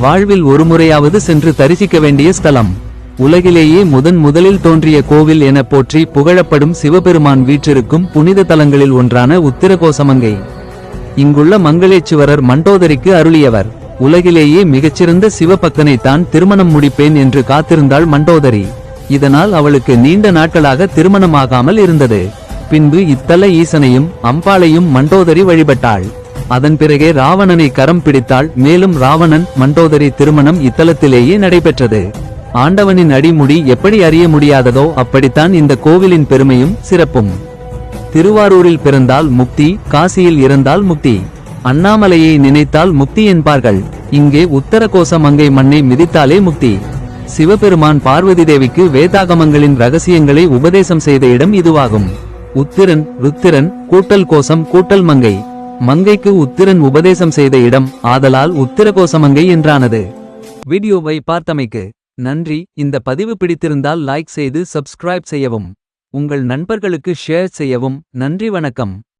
வாழ்வில் ஒருமுறையாவது சென்று தரிசிக்க வேண்டிய ஸ்தலம். உலகிலேயே முதலில் தோன்றிய கோவில் என போற்றி புகழப்படும் சிவபெருமான் வீற்றிருக்கும் புனித தலங்களில் ஒன்றான உத்திரகோசமங்கை. இங்குள்ள மங்களேச்சுவரர் மண்டோதரிக்கு அருளியவர். உலகிலேயே மிகச்சிறந்த சிவபக்தனை தான் திருமணம் முடிப்பேன் என்று காத்திருந்தாள் மண்டோதரி. இதனால் அவளுக்கு நீண்ட நாட்களாக திருமணமாகாமல் இருந்தது. பின்பு இத்தல ஈசனையும் அம்பாளையும் மண்டோதரி வழிபட்டாள். அதன் பிறகே ராவணனை கரம் பிடித்தாள். மேலும் ராவணன் மண்டோதரி திருமணம் இத்தலத்திலேயே நடைபெற்றது. ஆண்டவனின் அடிமுடி எப்படி அறிய முடியாததோ அப்படித்தான் இந்த கோவிலின் பெருமையும் சிறப்பும். திருவாரூரில் பிறந்தால் முக்தி, காசியில் இறந்தால் முக்தி, அண்ணாமலையை நினைத்தால் முக்தி என்பார்கள். இங்கே உத்தரகோசமங்கை மண்ணை மிதித்தாலே முக்தி. சிவபெருமான் பார்வதி தேவிக்கு வேதாகமங்களின் ரகசியங்களை உபதேசம் செய்த இடம் இதுவாகும். உத்திரன் ருத்திரன் கூட்டல் கோசம் கூட்டல் மங்கை. மங்கைக்கு உத்திரன் உபதேசம் செய்த இடம் ஆதலால் உத்திரகோசமங்கை என்றானது. வீடியோவை பார்த்தமைக்கு நன்றி. இந்த பதிவு பிடித்திருந்தால் லைக் செய்து சப்ஸ்கிரைப் செய்யவும். உங்கள் நண்பர்களுக்கு ஷேர் செய்யவும். நன்றி, வணக்கம்.